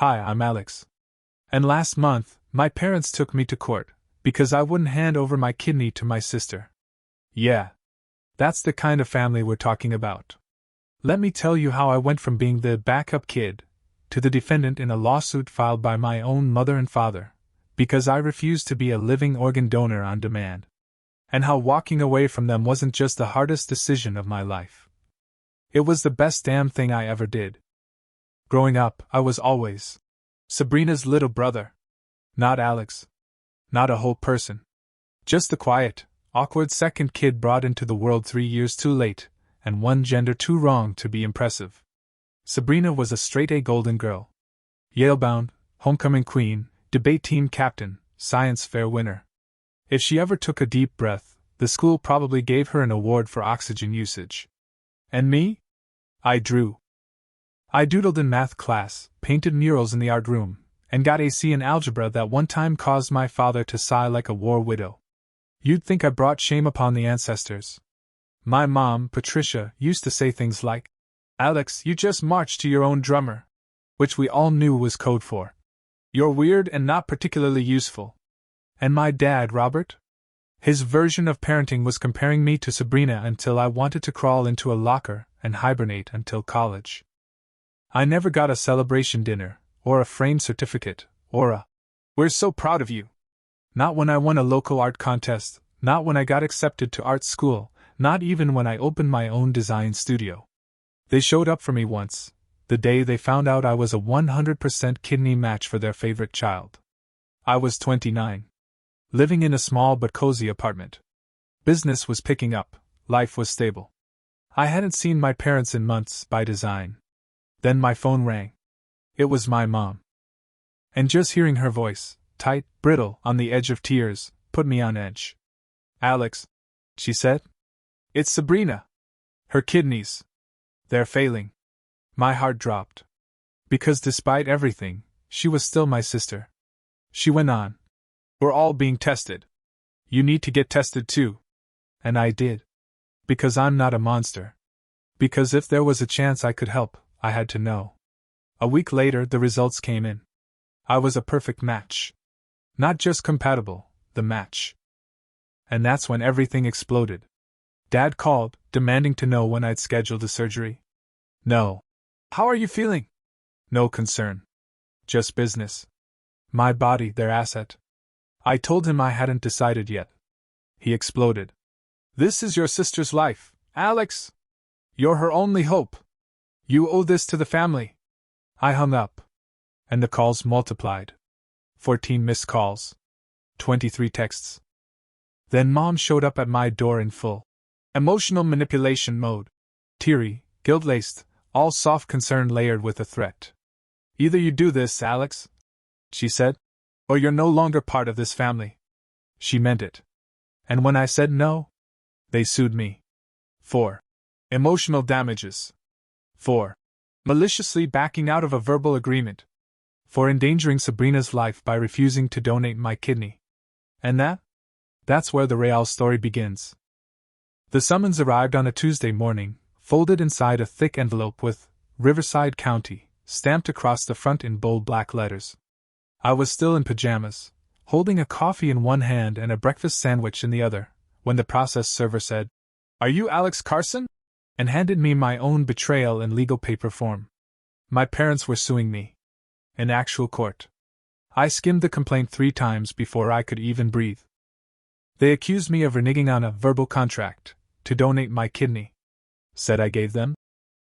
Hi, I'm Alex. And last month, my parents took me to court because I wouldn't hand over my kidney to my sister. Yeah. That's the kind of family we're talking about. Let me tell you how I went from being the backup kid to the defendant in a lawsuit filed by my own mother and father, because I refused to be a living organ donor on demand. And how walking away from them wasn't just the hardest decision of my life. It was the best damn thing I ever did. Growing up, I was always Sabrina's little brother. Not Alex. Not a whole person. Just the quiet, awkward second kid brought into the world 3 years too late, and one gender too wrong to be impressive. Sabrina was a straight-A golden girl. Yale-bound, homecoming queen, debate team captain, science fair winner. If she ever took a deep breath, the school probably gave her an award for oxygen usage. And me? I drew. I doodled in math class, painted murals in the art room, and got a C in algebra that one time caused my father to sigh like a war widow. You'd think I brought shame upon the ancestors. My mom, Patricia, used to say things like, "Alex, you just marched to your own drummer," which we all knew was code for, "You're weird and not particularly useful." And my dad, Robert? His version of parenting was comparing me to Sabrina until I wanted to crawl into a locker and hibernate until college. I never got a celebration dinner, or a framed certificate, or a "We're so proud of you." Not when I won a local art contest, not when I got accepted to art school, not even when I opened my own design studio. They showed up for me once, the day they found out I was a 100% kidney match for their favorite child. I was 29. Living in a small but cozy apartment. Business was picking up, life was stable. I hadn't seen my parents in months, by design. Then my phone rang. It was my mom. And just hearing her voice, tight, brittle, on the edge of tears, put me on edge. "Alex," she said. "It's Sabrina. Her kidneys. They're failing." My heart dropped. Because despite everything, she was still my sister. She went on. "We're all being tested. You need to get tested too." And I did. Because I'm not a monster. Because if there was a chance I could help, I had to know. A week later, the results came in. I was a perfect match. Not just compatible, the match. And that's when everything exploded. Dad called, demanding to know when I'd scheduled the surgery. "No. How are you feeling?" "No concern. Just business. My body, their asset." I told him I hadn't decided yet. He exploded. "This is your sister's life, Alex. You're her only hope. You owe this to the family." I hung up. And the calls multiplied. 14 missed calls. 23 texts. Then Mom showed up at my door in full emotional manipulation mode. Teary, guilt-laced, all soft concern layered with a threat. "Either you do this, Alex," she said, "or you're no longer part of this family." She meant it. And when I said no, they sued me. For emotional damages. For maliciously backing out of a verbal agreement. For endangering Sabrina's life by refusing to donate my kidney. And that's where the real story begins. The summons arrived on a Tuesday morning, folded inside a thick envelope with Riverside County stamped across the front in bold black letters. I was still in pajamas, holding a coffee in one hand and a breakfast sandwich in the other, when the process server said, "Are you Alex Carson?" and handed me my own betrayal in legal paper form. My parents were suing me. In actual court. I skimmed the complaint 3 times before I could even breathe. They accused me of reneging on a verbal contract to donate my kidney. Said I gave them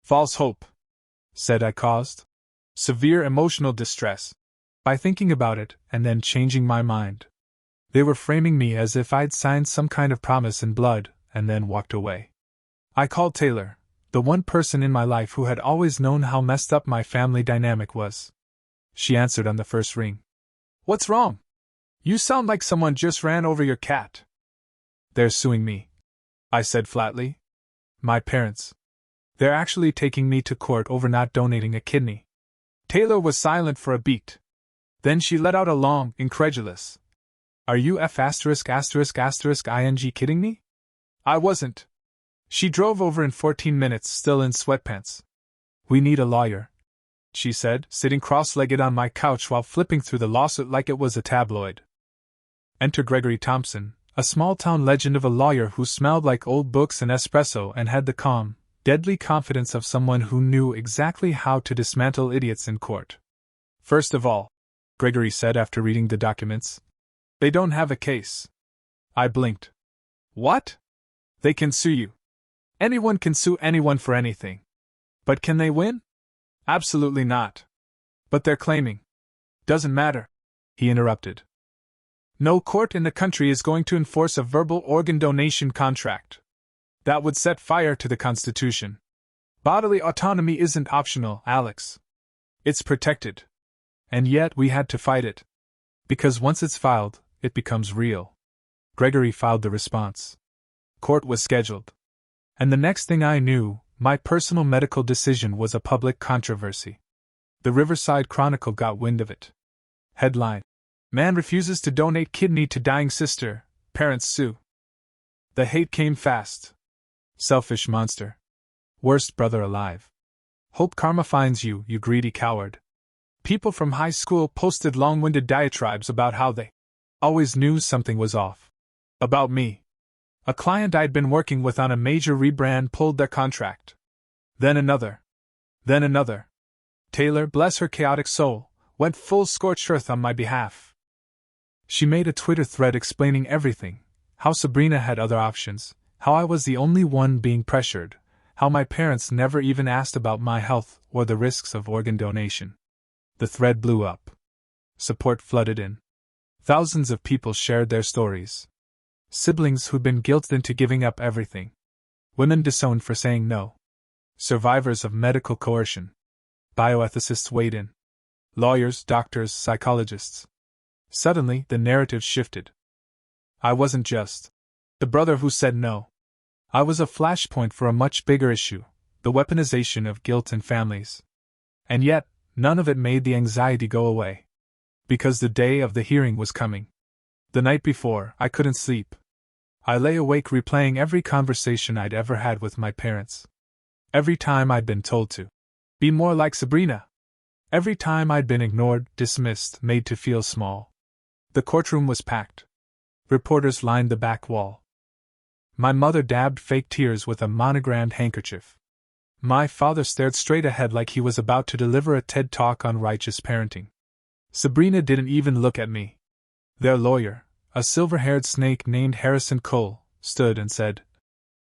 false hope. Said I caused severe emotional distress by thinking about it and then changing my mind. They were framing me as if I'd signed some kind of promise in blood and then walked away. I called Taylor, the one person in my life who had always known how messed up my family dynamic was. She answered on the first ring. "What's wrong? You sound like someone just ran over your cat." "They're suing me," I said flatly. "My parents. They're actually taking me to court over not donating a kidney." Taylor was silent for a beat. Then she let out a long, incredulous, "Are you ****ing kidding me?" I wasn't. She drove over in 14 minutes, still in sweatpants. "We need a lawyer," she said, sitting cross-legged on my couch while flipping through the lawsuit like it was a tabloid. Enter Gregory Thompson, a small-town legend of a lawyer who smelled like old books and espresso and had the calm, deadly confidence of someone who knew exactly how to dismantle idiots in court. First of all, Gregory said after reading the documents, they don't have a case. I blinked. What? They can sue you. Anyone can sue anyone for anything. But can they win? Absolutely not. But they're claiming. Doesn't matter, he interrupted. No court in the country is going to enforce a verbal organ donation contract. That would set fire to the Constitution. Bodily autonomy isn't optional, Alex. It's protected. And yet we had to fight it. Because once it's filed, it becomes real. Gregory filed the response. Court was scheduled. And the next thing I knew, my personal medical decision was a public controversy. The Riverside Chronicle got wind of it. Headline: Man refuses to donate kidney to dying sister, parents sue. The hate came fast. Selfish monster. Worst brother alive. Hope karma finds you, you greedy coward. People from high school posted long-winded diatribes about how they always knew something was off. About me. A client I'd been working with on a major rebrand pulled their contract. Then another. Then another. Taylor, bless her chaotic soul, went full scorched earth on my behalf. She made a Twitter thread explaining everything, how Sabrina had other options, how I was the only one being pressured, how my parents never even asked about my health or the risks of organ donation. The thread blew up. Support flooded in. Thousands of people shared their stories. Siblings who'd been guilted into giving up everything. Women disowned for saying no. Survivors of medical coercion. Bioethicists weighed in. Lawyers, doctors, psychologists. Suddenly, the narrative shifted. I wasn't just the brother who said no. I was a flashpoint for a much bigger issue, the weaponization of guilt in families. And yet, none of it made the anxiety go away. Because the day of the hearing was coming. The night before, I couldn't sleep. I lay awake replaying every conversation I'd ever had with my parents. Every time I'd been told to be more like Sabrina. Every time I'd been ignored, dismissed, made to feel small. The courtroom was packed. Reporters lined the back wall. My mother dabbed fake tears with a monogrammed handkerchief. My father stared straight ahead like he was about to deliver a TED Talk on righteous parenting. Sabrina didn't even look at me. Their lawyer, a silver-haired snake named Harrison Cole, stood and said,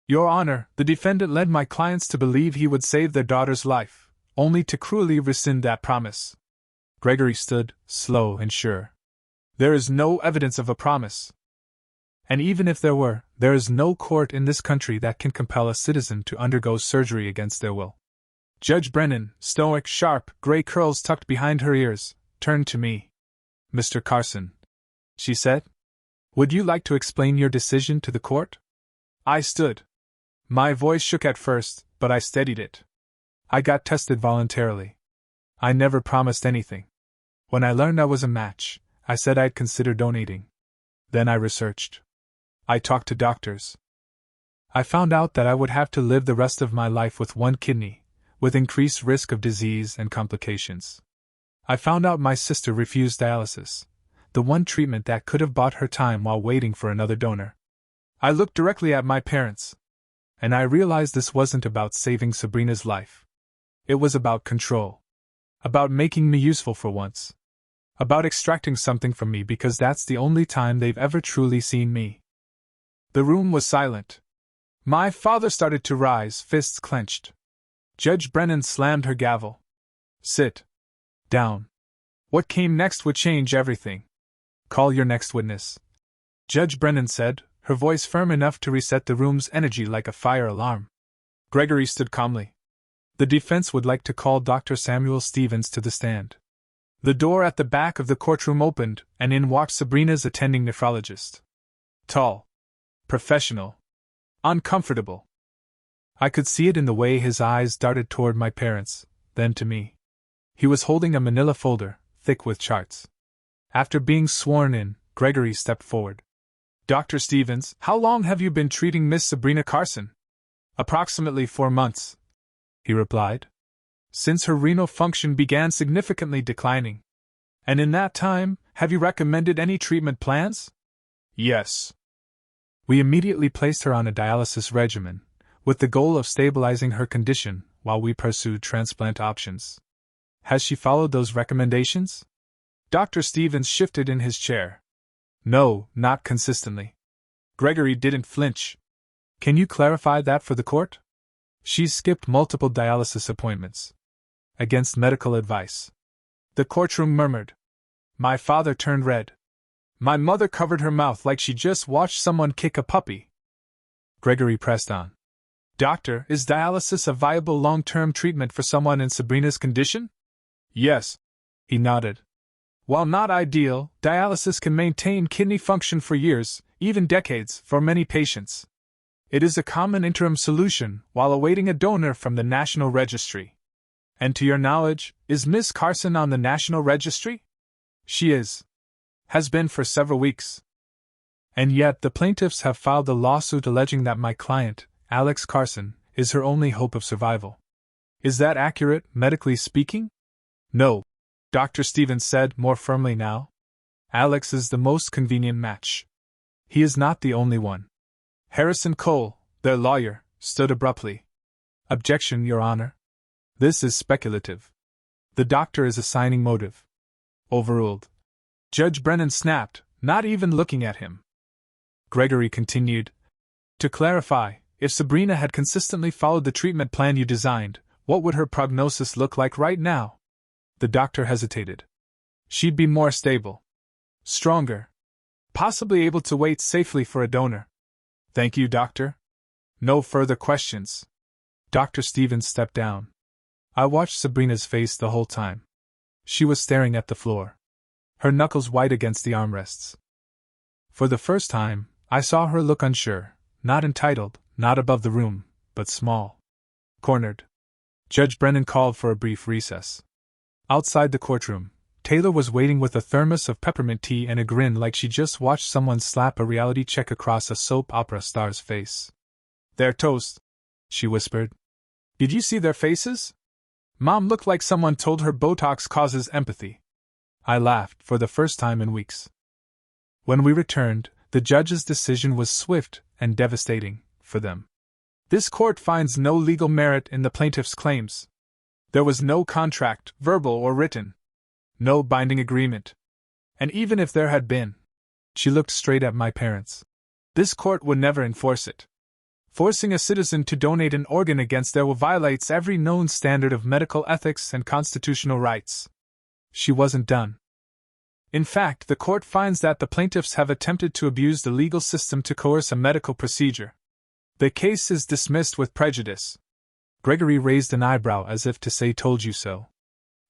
Your Honor, the defendant led my clients to believe he would save their daughter's life, only to cruelly rescind that promise. Gregory stood, slow and sure. There is no evidence of a promise. And even if there were, there is no court in this country that can compel a citizen to undergo surgery against their will. Judge Brennan, stoic, sharp, gray curls tucked behind her ears, turned to me. Mr. Carson, she said, would you like to explain your decision to the court? I stood. My voice shook at first, but I steadied it. I got tested voluntarily. I never promised anything. When I learned I was a match, I said I'd consider donating. Then I researched. I talked to doctors. I found out that I would have to live the rest of my life with one kidney, with increased risk of disease and complications. I found out my sister refused dialysis, the one treatment that could have bought her time while waiting for another donor. I looked directly at my parents, and I realized this wasn't about saving Sabrina's life. It was about control. About making me useful for once. About extracting something from me because that's the only time they've ever truly seen me. The room was silent. My father started to rise, fists clenched. Judge Brennan slammed her gavel. Sit down. What came next would change everything. Call your next witness. Judge Brennan said, her voice firm enough to reset the room's energy like a fire alarm. Gregory stood calmly. The defense would like to call Dr. Samuel Stevens to the stand. The door at the back of the courtroom opened, and in walked Sabrina's attending nephrologist. Tall. Professional. Uncomfortable. I could see it in the way his eyes darted toward my parents, then to me. He was holding a manila folder, thick with charts. After being sworn in, Gregory stepped forward. Dr. Stevens, how long have you been treating Miss Sabrina Carson? Approximately 4 months, he replied. since her renal function began significantly declining. And in that time, have you recommended any treatment plans? Yes. We immediately placed her on a dialysis regimen, with the goal of stabilizing her condition while we pursued transplant options. Has she followed those recommendations? Dr. Stevens shifted in his chair. No, not consistently. Gregory didn't flinch. Can you clarify that for the court? She's skipped multiple dialysis appointments. Against medical advice. The courtroom murmured. My father turned red. My mother covered her mouth like she just watched someone kick a puppy. Gregory pressed on. Doctor, is dialysis a viable long-term treatment for someone in Sabrina's condition? Yes. He nodded. While not ideal, dialysis can maintain kidney function for years, even decades, for many patients. It is a common interim solution while awaiting a donor from the National Registry. And to your knowledge, is Miss Carson on the National Registry? She is. Has been for several weeks. And yet the plaintiffs have filed a lawsuit alleging that my client, Alex Carson, is her only hope of survival. Is that accurate, medically speaking? No, Dr. Stevens said more firmly now. Alex is the most convenient match. He is not the only one. Harrison Cole, their lawyer, stood abruptly. Objection, Your Honor. This is speculative. The doctor is assigning motive. Overruled. Judge Brennan snapped, not even looking at him. Gregory continued. To clarify, if Sabrina had consistently followed the treatment plan you designed, what would her prognosis look like right now? The doctor hesitated. She'd be more stable. Stronger. Possibly able to wait safely for a donor. Thank you, doctor. No further questions. Dr. Stevens stepped down. I watched Sabrina's face the whole time. She was staring at the floor, her knuckles white against the armrests. For the first time, I saw her look unsure, not entitled, not above the room, but small. Cornered. Judge Brennan called for a brief recess. Outside the courtroom, Taylor was waiting with a thermos of peppermint tea and a grin like she just watched someone slap a reality check across a soap opera star's face. They're toast, she whispered. Did you see their faces? Mom looked like someone told her Botox causes empathy. I laughed for the first time in weeks. When we returned, the judge's decision was swift and devastating for them. This court finds no legal merit in the plaintiff's claims. There was no contract, verbal or written. No binding agreement. And even if there had been, she looked straight at my parents. This court would never enforce it. Forcing a citizen to donate an organ against their will violates every known standard of medical ethics and constitutional rights. She wasn't done. In fact, the court finds that the plaintiffs have attempted to abuse the legal system to coerce a medical procedure. The case is dismissed with prejudice. Gregory raised an eyebrow as if to say told you so.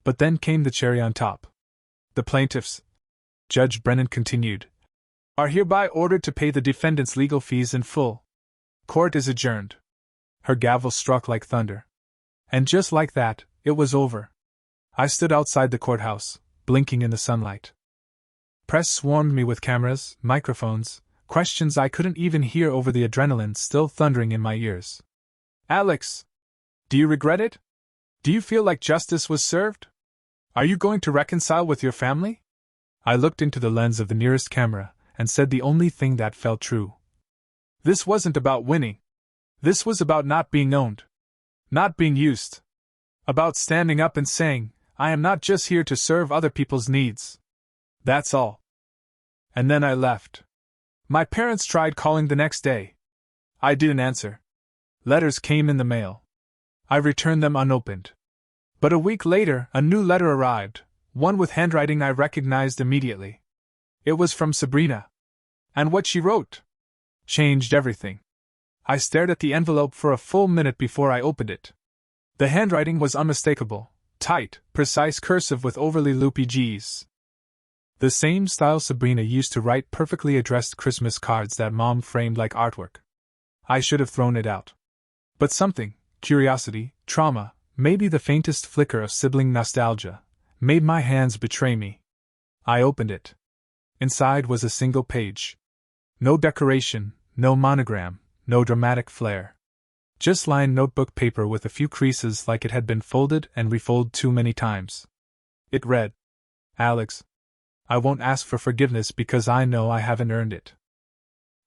But then came the cherry on top. The plaintiffs, Judge Brennan continued, are hereby ordered to pay the defendant's legal fees in full. Court is adjourned. Her gavel struck like thunder. And just like that, it was over. I stood outside the courthouse, blinking in the sunlight. Press swarmed me with cameras, microphones, questions I couldn't even hear over the adrenaline still thundering in my ears. Alex! Do you regret it? Do you feel like justice was served? Are you going to reconcile with your family? I looked into the lens of the nearest camera and said the only thing that felt true. This wasn't about winning. This was about not being owned. Not being used. About standing up and saying, I am not just here to serve other people's needs. That's all. And then I left. My parents tried calling the next day. I didn't answer. Letters came in the mail. I returned them unopened. But a week later, a new letter arrived, one with handwriting I recognized immediately. It was from Sabrina. And what she wrote changed everything. I stared at the envelope for a full minute before I opened it. The handwriting was unmistakable, tight, precise cursive with overly loopy G's. The same style Sabrina used to write perfectly addressed Christmas cards that Mom framed like artwork. I should have thrown it out. But something, curiosity, trauma, maybe the faintest flicker of sibling nostalgia, made my hands betray me. I opened it. Inside was a single page. No decoration, no monogram, no dramatic flair. Just lined notebook paper with a few creases like it had been folded and refolded too many times. It read, "Alex, I won't ask for forgiveness because I know I haven't earned it.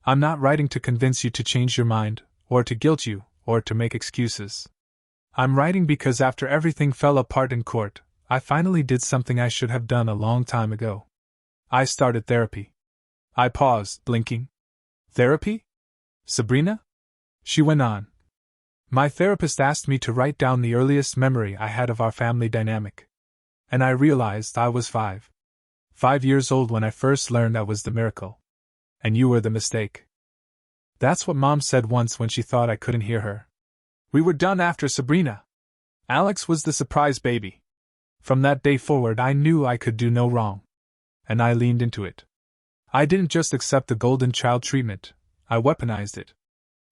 I'm not writing to convince you to change your mind, or to guilt you, or to make excuses. I'm writing because after everything fell apart in court, I finally did something I should have done a long time ago. I started therapy." I paused, blinking. "Therapy? Sabrina?" She went on. "My therapist asked me to write down the earliest memory I had of our family dynamic. And I realized I was 5 years old when I first learned I was the miracle. And you were the mistake." That's what Mom said once when she thought I couldn't hear her. We were done after Sabrina. Alex was the surprise baby. From that day forward I knew I could do no wrong. And I leaned into it. I didn't just accept the golden child treatment, I weaponized it.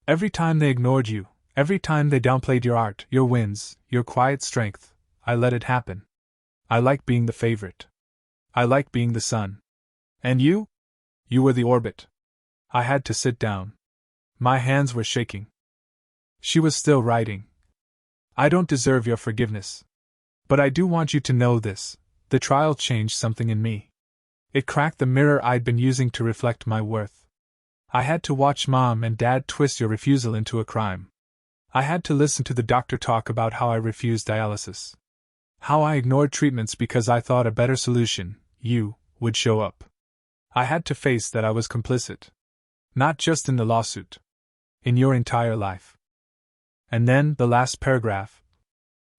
Every time they ignored you, every time they downplayed your art, your wins, your quiet strength, I let it happen. I like being the favorite. I like being the sun. And you? You were the orbit. I had to sit down. My hands were shaking. She was still writing. "I don't deserve your forgiveness. But I do want you to know this: the trial changed something in me. It cracked the mirror I'd been using to reflect my worth. I had to watch Mom and Dad twist your refusal into a crime. I had to listen to the doctor talk about how I refused dialysis. How I ignored treatments because I thought a better solution, you, would show up. I had to face that I was complicit. Not just in the lawsuit. In your entire life." And then, the last paragraph.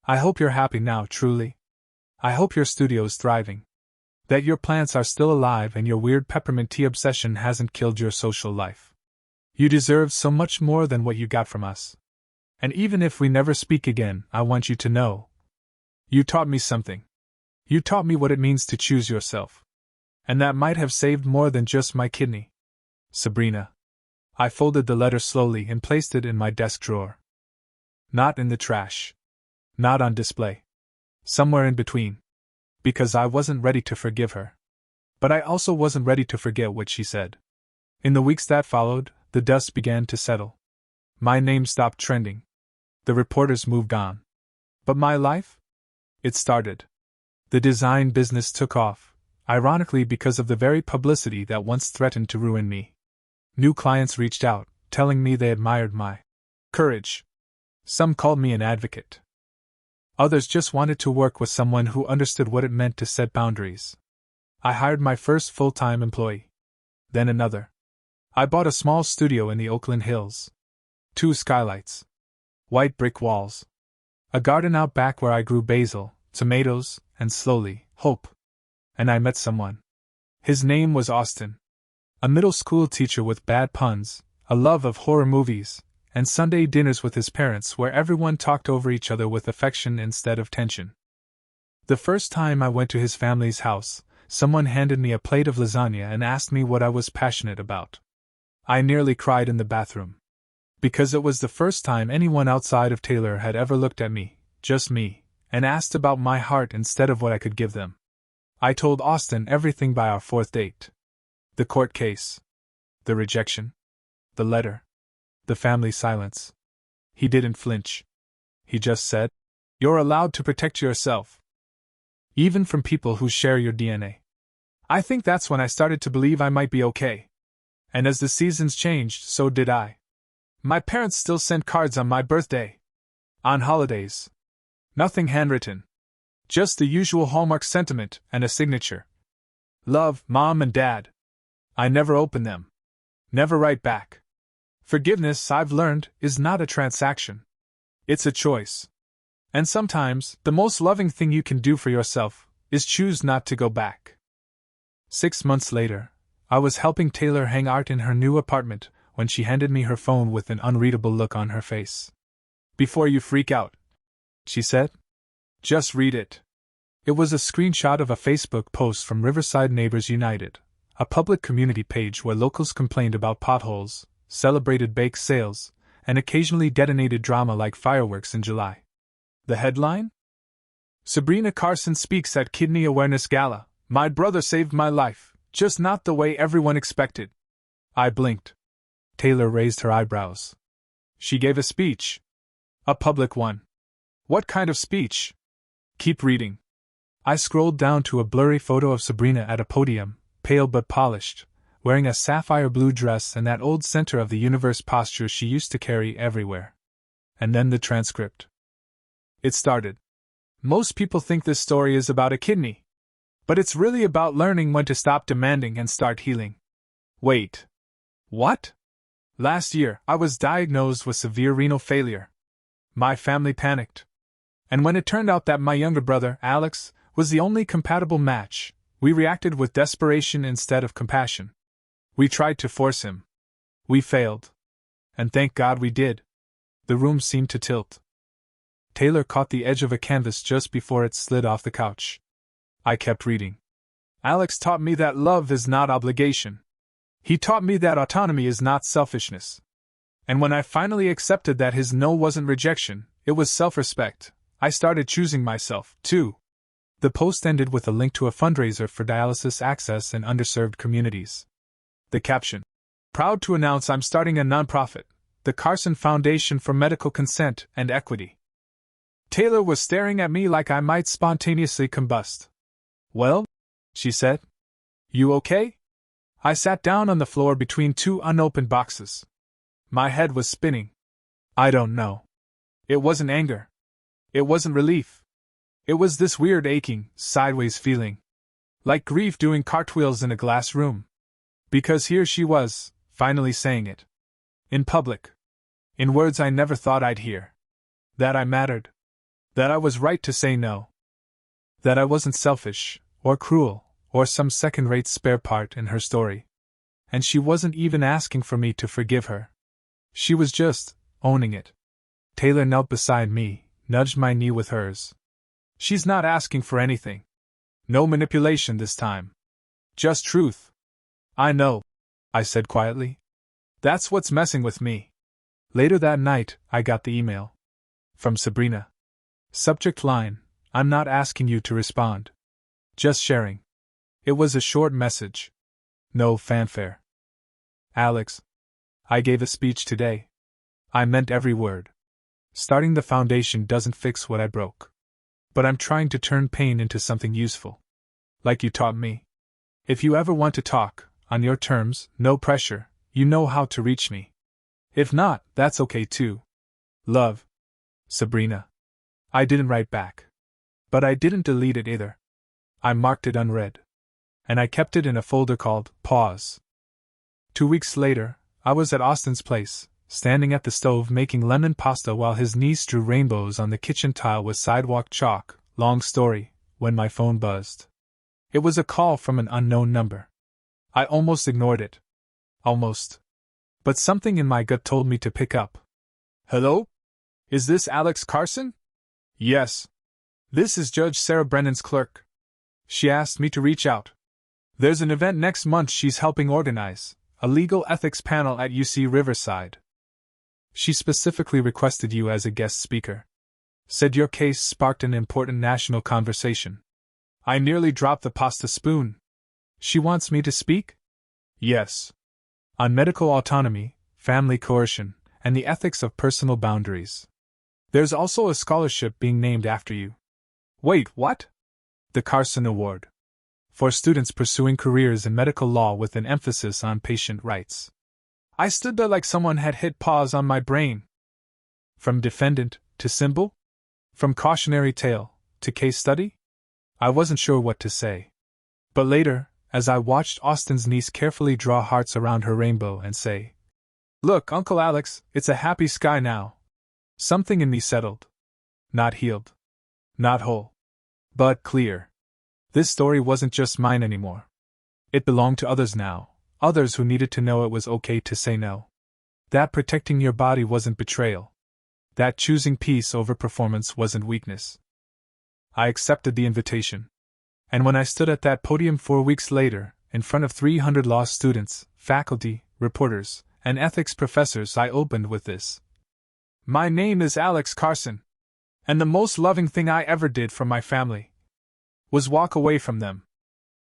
"I hope you're happy now, truly. I hope your studio's thriving. That your plants are still alive and your weird peppermint tea obsession hasn't killed your social life. You deserve so much more than what you got from us. And even if we never speak again, I want you to know. You taught me something. You taught me what it means to choose yourself. And that might have saved more than just my kidney. Sabrina." I folded the letter slowly and placed it in my desk drawer. Not in the trash. Not on display. Somewhere in between. Because I wasn't ready to forgive her. But I also wasn't ready to forget what she said. In the weeks that followed, the dust began to settle. My name stopped trending. The reporters moved on. But my life? It started. The design business took off, ironically because of the very publicity that once threatened to ruin me. New clients reached out, telling me they admired my courage. Some called me an advocate. Others just wanted to work with someone who understood what it meant to set boundaries. I hired my first full-time employee. Then another. I bought a small studio in the Oakland Hills. 2 skylights. White brick walls. A garden out back where I grew basil, tomatoes, and slowly, hope. And I met someone. His name was Austin. A middle school teacher with bad puns, a love of horror movies, and Sunday dinners with his parents where everyone talked over each other with affection instead of tension. The first time I went to his family's house, someone handed me a plate of lasagna and asked me what I was passionate about. I nearly cried in the bathroom. Because it was the first time anyone outside of Taylor had ever looked at me, just me, and asked about my heart instead of what I could give them. I told Austin everything by our 4th date. The court case. The rejection. The letter. The family silence. He didn't flinch. He just said, "You're allowed to protect yourself. Even from people who share your DNA." I think that's when I started to believe I might be okay. And as the seasons changed, so did I. My parents still sent cards on my birthday. On holidays. Nothing handwritten. Just the usual Hallmark sentiment and a signature. "Love, Mom and Dad." I never open them. Never write back. Forgiveness, I've learned, is not a transaction. It's a choice. And sometimes, the most loving thing you can do for yourself is choose not to go back. 6 months later, I was helping Taylor hang art in her new apartment when she handed me her phone with an unreadable look on her face. "Before you freak out," she said, "just read it." It was a screenshot of a Facebook post from Riverside Neighbors United, a public community page where locals complained about potholes, celebrated bake sales, and occasionally detonated drama like fireworks in July. The headline? "Sabrina Carson speaks at Kidney Awareness Gala. My brother saved my life, just not the way everyone expected." I blinked. Taylor raised her eyebrows. "She gave a speech," A public one. What kind of speech? Keep reading. I scrolled down to a blurry photo of Sabrina at a podium, pale but polished, wearing a sapphire blue dress and that old center of the universe posture she used to carry everywhere. And then the transcript. It started. Most people think this story is about a kidney. But it's really about learning when to stop demanding and start healing. Wait. What? Last year, I was diagnosed with severe renal failure. My family panicked. And when it turned out that my younger brother, Alex, was the only compatible match, we reacted with desperation instead of compassion. We tried to force him. We failed. And thank God we did. The room seemed to tilt. Taylor caught the edge of a canvas just before it slid off the couch. I kept reading. Alex taught me that love is not obligation. He taught me that autonomy is not selfishness. And when I finally accepted that his no wasn't rejection, it was self-respect, I started choosing myself, too. The post ended with a link to a fundraiser for dialysis access in underserved communities. The caption. Proud to announce I'm starting a nonprofit, the Carson Foundation for Medical Consent and Equity. Taylor was staring at me like I might spontaneously combust. Well? She said. You okay? I sat down on the floor between two unopened boxes. My head was spinning. I don't know. It wasn't anger. It wasn't relief. It was this weird aching, sideways feeling. Like grief doing cartwheels in a glass room. Because here she was, finally saying it. In public. In words I never thought I'd hear. That I mattered. That I was right to say no. That I wasn't selfish, or cruel, or some second-rate spare part in her story. And she wasn't even asking for me to forgive her. She was just owning it. Taylor knelt beside me, nudged my knee with hers. She's not asking for anything. No manipulation this time. Just truth. I know, I said quietly. That's what's messing with me. Later that night, I got the email. From Sabrina. Subject line, I'm not asking you to respond. Just sharing. It was a short message. No fanfare. Alex. I gave a speech today. I meant every word. Starting the foundation doesn't fix what I broke. But I'm trying to turn pain into something useful. Like you taught me. If you ever want to talk, on your terms, no pressure, you know how to reach me. If not, that's okay too. Love. Sabrina. I didn't write back. But I didn't delete it either. I marked it unread. And I kept it in a folder called Pause. 2 weeks later, I was at Austin's place, standing at the stove making lemon pasta while his niece drew rainbows on the kitchen tile with sidewalk chalk. Long story, when my phone buzzed. It was a call from an unknown number. I almost ignored it. Almost. But something in my gut told me to pick up. Hello? Is this Alex Carson? Yes. This is Judge Sarah Brennan's clerk. She asked me to reach out. There's an event next month she's helping organize, a legal ethics panel at UC Riverside. She specifically requested you as a guest speaker. Said your case sparked an important national conversation. I nearly dropped the pasta spoon. She wants me to speak? Yes. On medical autonomy, family coercion, and the ethics of personal boundaries. There's also a scholarship being named after you. Wait, what? The Carson Award. For students pursuing careers in medical law with an emphasis on patient rights. I stood there like someone had hit pause on my brain. From defendant to symbol? From cautionary tale to case study? I wasn't sure what to say. But later, as I watched Austin's niece carefully draw hearts around her rainbow and say, Look, Uncle Alex, it's a happy sky now. Something in me settled. Not healed. Not whole. But clear. This story wasn't just mine anymore. It belonged to others now, others who needed to know it was okay to say no. That protecting your body wasn't betrayal. That choosing peace over performance wasn't weakness. I accepted the invitation. And when I stood at that podium 4 weeks later, in front of 300 law students, faculty, reporters, and ethics professors, I opened with this. My name is Alex Carson. And the most loving thing I ever did for my family was walk away from them.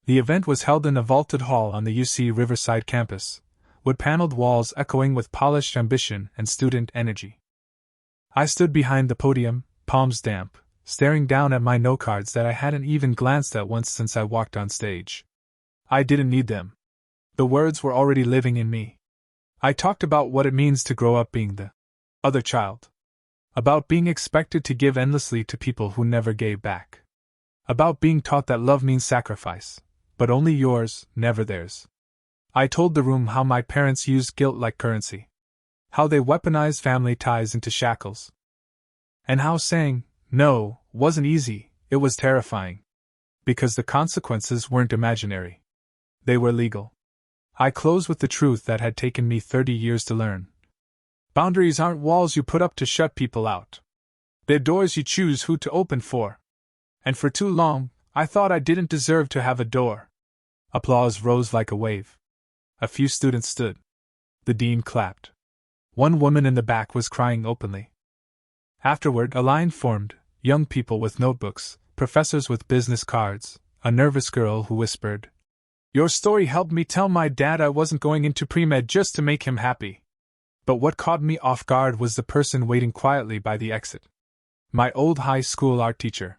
The event was held in a vaulted hall on the UC Riverside campus, wood-paneled walls echoing with polished ambition and student energy. I stood behind the podium, palms damp, staring down at my note cards that I hadn't even glanced at once since I walked on stage. I didn't need them. The words were already living in me. I talked about what it means to grow up being the other child. About being expected to give endlessly to people who never gave back. About being taught that love means sacrifice, but only yours, never theirs. I told the room how my parents used guilt like currency. How they weaponized family ties into shackles. And how saying no wasn't easy, it was terrifying. Because the consequences weren't imaginary. They were legal. I closed with the truth that had taken me 30 years to learn. Boundaries aren't walls you put up to shut people out. They're doors you choose who to open for. And for too long, I thought I didn't deserve to have a door. Applause rose like a wave. A few students stood. The dean clapped. One woman in the back was crying openly. Afterward, a line formed, young people with notebooks, professors with business cards, a nervous girl who whispered, "Your story helped me tell my dad I wasn't going into pre-med just to make him happy." But what caught me off guard was the person waiting quietly by the exit. My old high school art teacher,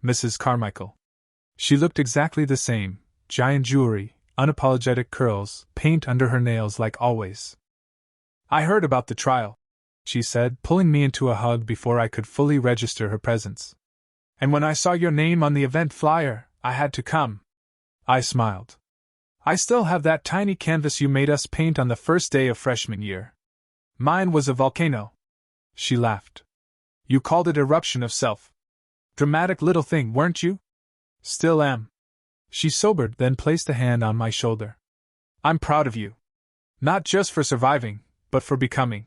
Mrs. Carmichael. She looked exactly the same, giant jewelry, unapologetic curls, paint under her nails like always. "I heard about the trial," she said, pulling me into a hug before I could fully register her presence. "And when I saw your name on the event flyer, I had to come." I smiled. "I still have that tiny canvas you made us paint on the first day of freshman year. Mine was a volcano." She laughed. "You called it eruption of self. Dramatic little thing, weren't you?" "Still am." She sobered, then placed a hand on my shoulder. "I'm proud of you. Not just for surviving, but for becoming."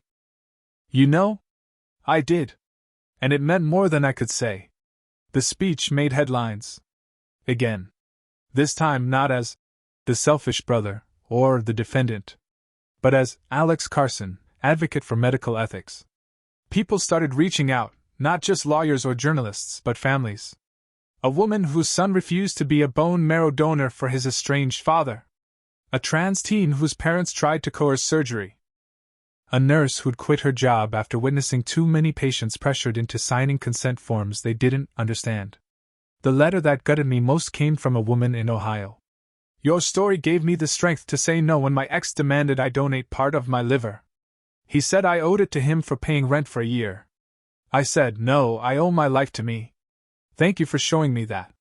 You know? I did. And it meant more than I could say. The speech made headlines. Again. This time not as the selfish brother, or the defendant, but as Alex Carson, advocate for medical ethics. People started reaching out, not just lawyers or journalists, but families. A woman whose son refused to be a bone marrow donor for his estranged father. A trans teen whose parents tried to coerce surgery. A nurse who'd quit her job after witnessing too many patients pressured into signing consent forms they didn't understand. The letter that gutted me most came from a woman in Ohio. "Your story gave me the strength to say no when my ex demanded I donate part of my liver. He said I owed it to him for paying rent for a year. I said, no, I owe my life to me. Thank you for showing me that."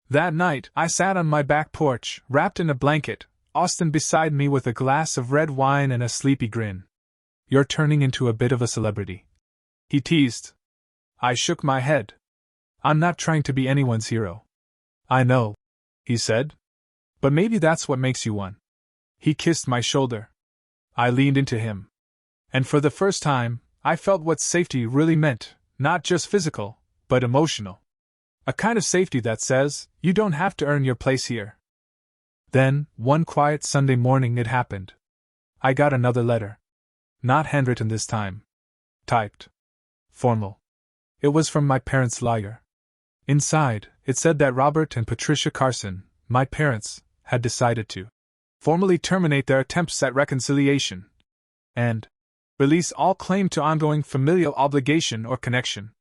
That night, I sat on my back porch, wrapped in a blanket, Austin beside me with a glass of red wine and a sleepy grin. "You're turning into a bit of a celebrity," he teased. I shook my head. "I'm not trying to be anyone's hero." "I know," he said. "But maybe that's what makes you one." He kissed my shoulder. I leaned into him. And for the first time, I felt what safety really meant, not just physical, but emotional. A kind of safety that says, you don't have to earn your place here. Then, one quiet Sunday morning it happened. I got another letter. Not handwritten this time. Typed. Formal. It was from my parents' lawyer. Inside, it said that Robert and Patricia Carson, my parents, had decided to formally terminate their attempts at reconciliation and release all claim to ongoing familial obligation or connection.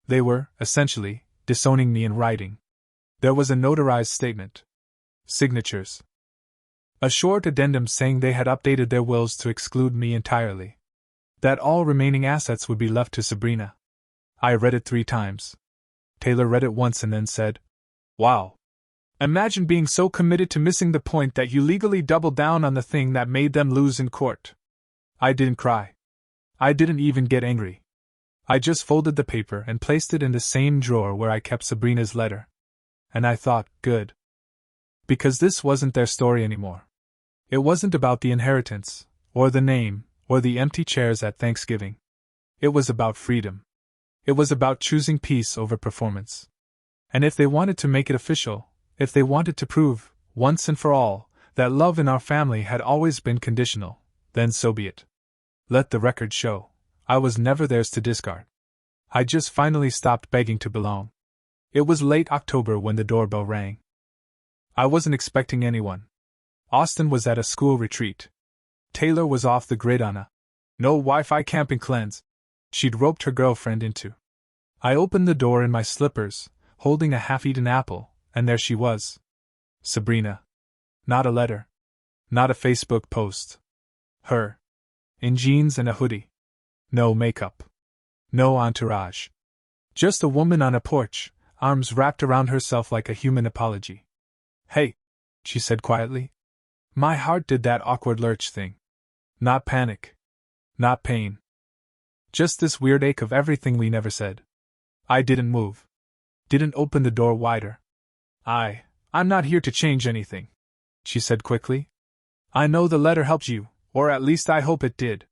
They were, essentially, disowning me in writing. There was a notarized statement. Signatures. A short addendum saying they had updated their wills to exclude me entirely. That all remaining assets would be left to Sabrina. I read it 3 times. Taylor read it once and then said, "Wow. Imagine being so committed to missing the point that you legally doubled down on the thing that made them lose in court." I didn't cry. I didn't even get angry. I just folded the paper and placed it in the same drawer where I kept Sabrina's letter. And I thought, good. Because this wasn't their story anymore. It wasn't about the inheritance, or the name, or the empty chairs at Thanksgiving. It was about freedom. It was about choosing peace over performance. And if they wanted to make it official, if they wanted to prove, once and for all, that love in our family had always been conditional, then so be it. Let the record show. I was never theirs to discard. I just finally stopped begging to belong. It was late October when the doorbell rang. I wasn't expecting anyone. Austin was at a school retreat. Taylor was off the grid on a no Wi-Fi camping cleanse. she'd roped her girlfriend into. I opened the door in my slippers, holding a half-eaten apple, and there she was. Sabrina. Not a letter. Not a Facebook post. Her. In jeans and a hoodie. No makeup. No entourage. Just a woman on a porch, arms wrapped around herself like a human apology. Hey, she said quietly. My heart did that awkward lurch thing. Not panic. Not pain. Just this weird ache of everything we never said. I didn't move. Didn't open the door wider. I'm not here to change anything, she said quickly. I know the letter helped you, or at least I hope it did.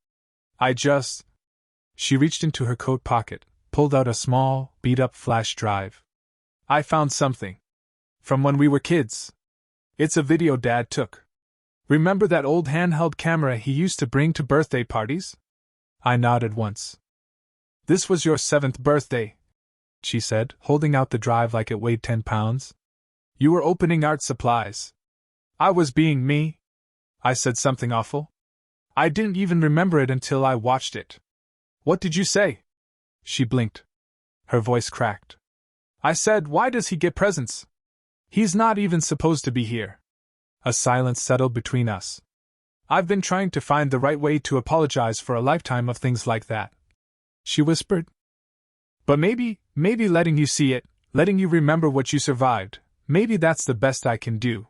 She reached into her coat pocket, pulled out a small, beat-up flash drive. I found something. From when we were kids. It's a video Dad took. Remember that old handheld camera he used to bring to birthday parties? I nodded once. This was your 7th birthday, she said, holding out the drive like it weighed 10 pounds. You were opening art supplies. I was being me. I said something awful. I didn't even remember it until I watched it. What did you say? She blinked. Her voice cracked. I said, why does he get presents? He's not even supposed to be here. A silence settled between us. I've been trying to find the right way to apologize for a lifetime of things like that, she whispered. But maybe letting you see it, letting you remember what you survived, maybe that's the best I can do.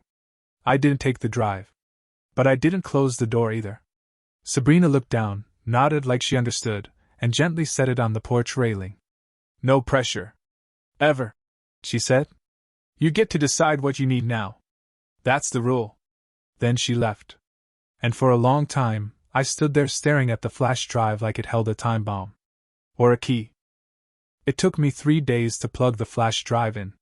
I didn't take the drive. But I didn't close the door either. Sabrina looked down, nodded like she understood, and gently set it on the porch railing. No pressure. Ever, she said. You get to decide what you need now. That's the rule. Then she left. And for a long time, I stood there staring at the flash drive like it held a time bomb. Or a key. It took me 3 days to plug the flash drive in.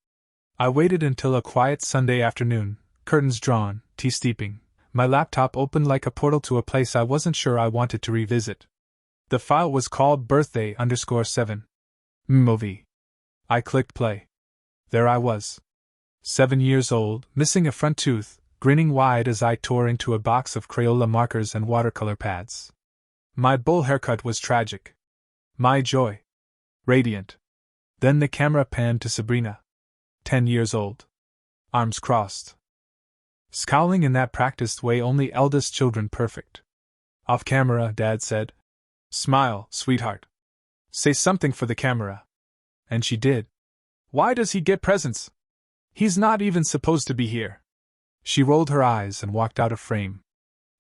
I waited until a quiet Sunday afternoon, curtains drawn, tea steeping, my laptop opened like a portal to a place I wasn't sure I wanted to revisit. The file was called birthday_7. Movie. I clicked play. There I was. 7 years old, missing a front tooth, grinning wide as I tore into a box of Crayola markers and watercolor pads. My bowl haircut was tragic. My joy. Radiant. Then the camera panned to Sabrina. 10 years old. Arms crossed. Scowling in that practiced way only eldest children perfect. Off camera, Dad said. Smile, sweetheart. Say something for the camera. And she did. Why does he get presents? He's not even supposed to be here. She rolled her eyes and walked out of frame.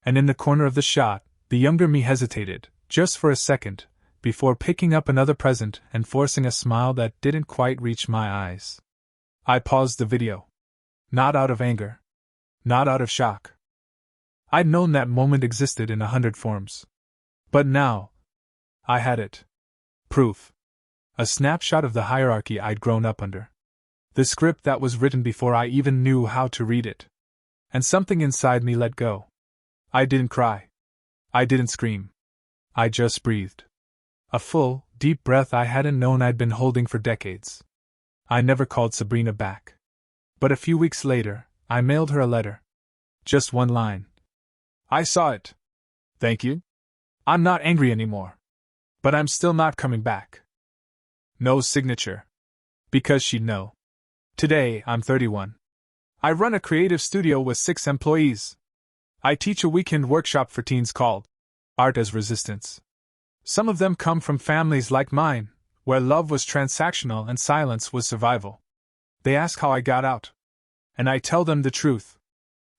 And in the corner of the shot, the younger me hesitated, just for a second, before picking up another present and forcing a smile that didn't quite reach my eyes. I paused the video. Not out of anger. Not out of shock. I'd known that moment existed in 100 forms. But now, I had it. Proof. A snapshot of the hierarchy I'd grown up under. The script that was written before I even knew how to read it. And something inside me let go. I didn't cry. I didn't scream. I just breathed. A full, deep breath I hadn't known I'd been holding for decades. I never called Sabrina back. But a few weeks later, I mailed her a letter. Just one line. I saw it. Thank you. I'm not angry anymore. But I'm still not coming back. No signature. Because she'd know. Today, I'm 31. I run a creative studio with 6 employees. I teach a weekend workshop for teens called Art as Resistance. Some of them come from families like mine, where love was transactional and silence was survival. They ask how I got out. And I tell them the truth.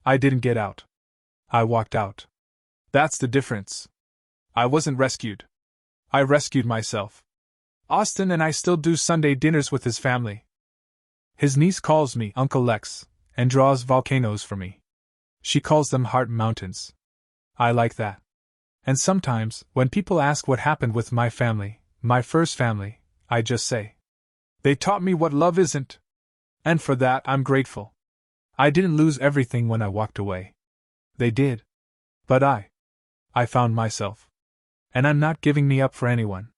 I didn't get out. I walked out. That's the difference. I wasn't rescued. I rescued myself. Austin and I still do Sunday dinners with his family. His niece calls me Uncle Lex, and draws volcanoes for me. She calls them heart mountains. I like that. And sometimes, when people ask what happened with my family, my first family, I just say, they taught me what love isn't. And for that I'm grateful. I didn't lose everything when I walked away. They did. But I found myself. And I'm not giving me up for anyone.